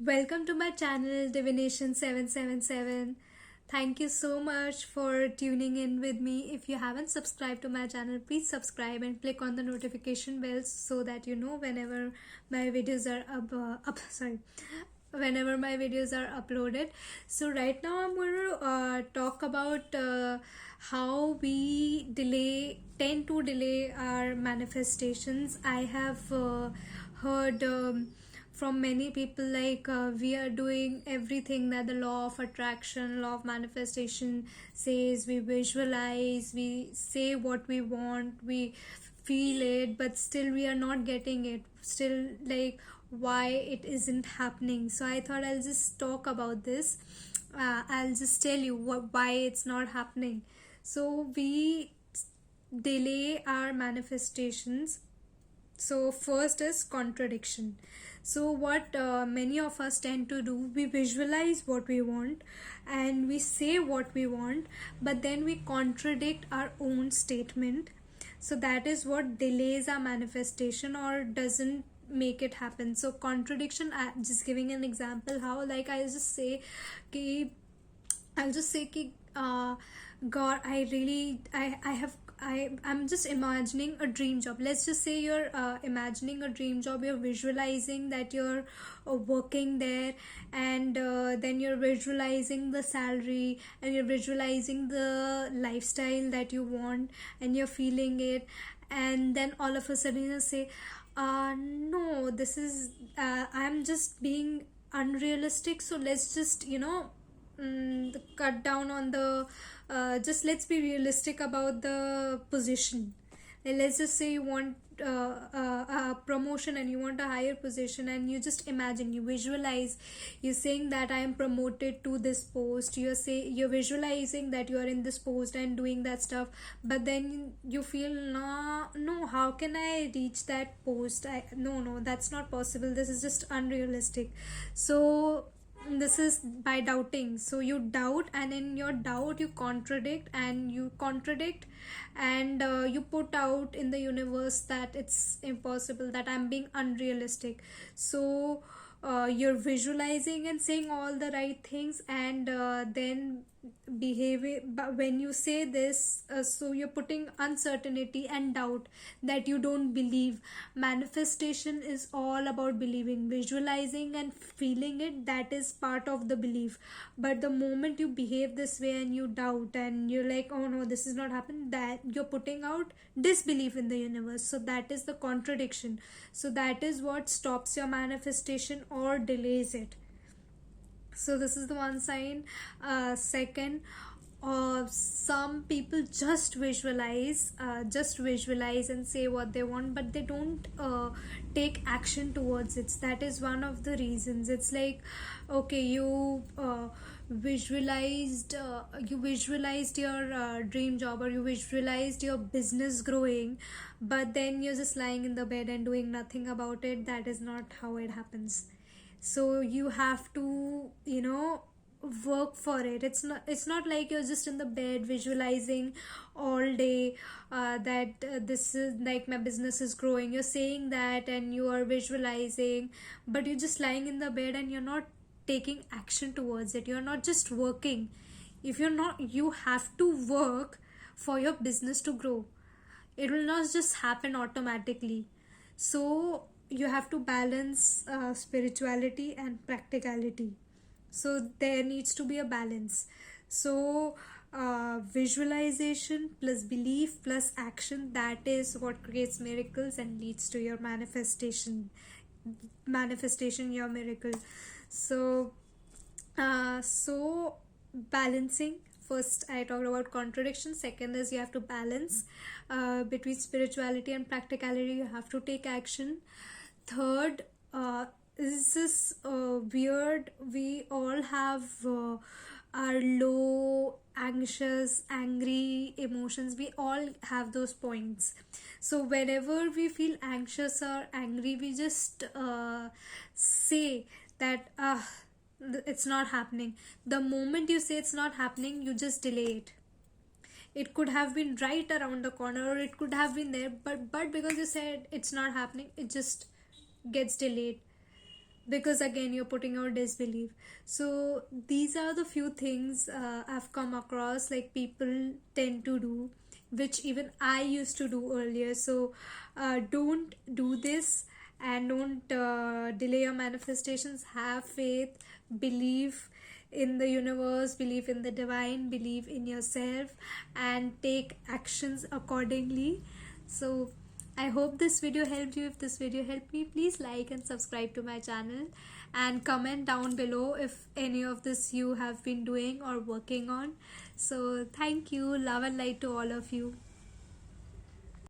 Welcome to my channel Divination 777. Thank you so much for tuning in with me. If you haven't subscribed to my channel, please subscribe and click on the notification bell so that you know whenever my videos are whenever my videos are uploaded. So right now I'm going to talk about how we tend to delay our manifestations. I have heard from many people like we are doing everything that the law of attraction, law of manifestation says. We visualize, we say what we want, we feel it, but still we are not getting it. Still, like, why it isn't happening. So I thought I'll just talk about this. I'll just tell you why it's not happening. So we delay our manifestations. So first is contradiction. So what many of us tend to do, we visualize what we want and we say what we want, but then we contradict our own statement. So that is what delays our manifestation or doesn't make it happen. So contradiction, just giving an example, how, like, I'll just say ki, God, I'm just imagining a dream job. Let's just say you're imagining a dream job. You're visualizing that you're working there, and then you're visualizing the salary, and you're visualizing the lifestyle that you want, and you're feeling it, and then all of a sudden you say, no, this is I'm just being unrealistic. So let's just cut down on the just let's be realistic about the position. Let's just say you want a promotion and you want a higher position, and you just imagine, you visualize, you're saying that I am promoted to this post. You're visualizing that you are in this post and doing that stuff, but then you feel, no, how can I reach that post? No, that's not possible. This is just unrealistic. So this is by doubting. So you doubt, and in your doubt you contradict, and you put out in the universe that it's impossible, that I'm being unrealistic. So you're visualizing and saying all the right things, and then behaving. But when you say this, so you're putting uncertainty and doubt, that you don't believe. Manifestation is all about believing. Visualizing and feeling it, that is part of the belief. But the moment you behave this way and you doubt and you're like, oh no, this is not happening, that you're putting out disbelief in the universe. So that is the contradiction. So that is what stops your manifestation or delays it. So this is the one sign. Second, some people just visualize and say what they want, but they don't take action towards it. That is one of the reasons. It's like, okay, you visualized your dream job, or you visualized your business growing, but then you're just lying in the bed and doing nothing about it. That is not how it happens. So you have to work for it. It's not like you're just in the bed visualizing all day, that this is like, my business is growing. You're saying that and you are visualizing, but you're just lying in the bed and you're not taking action towards it. You're not just working. If you're not, you have to work for your business to grow. It will not just happen automatically. So you have to balance spirituality and practicality. So there needs to be a balance. So visualization plus belief plus action, that is what creates miracles and leads to your manifestation, your miracle. So balancing. First I talked about contradiction. Second is you have to balance between spirituality and practicality. You have to take action. Third, is this weird, we all have our low, anxious, angry emotions. We all have those points. So whenever we feel anxious or angry, we just say that it's not happening. The moment you say it's not happening, you just delay it. It could have been right around the corner, or it could have been there, but because you said it's not happening, it just gets delayed. because again you're putting out disbelief. So these are the few things I've come across, like people tend to do, which even I used to do earlier. So don't do this, and don't delay your manifestations. Have faith, believe in the universe, believe in the divine, believe in yourself, and take actions accordingly. So I hope this video helped you. If this video helped me, please like and subscribe to my channel, and comment down below if any of this you have been doing or working on. So thank you, love and light to all of you.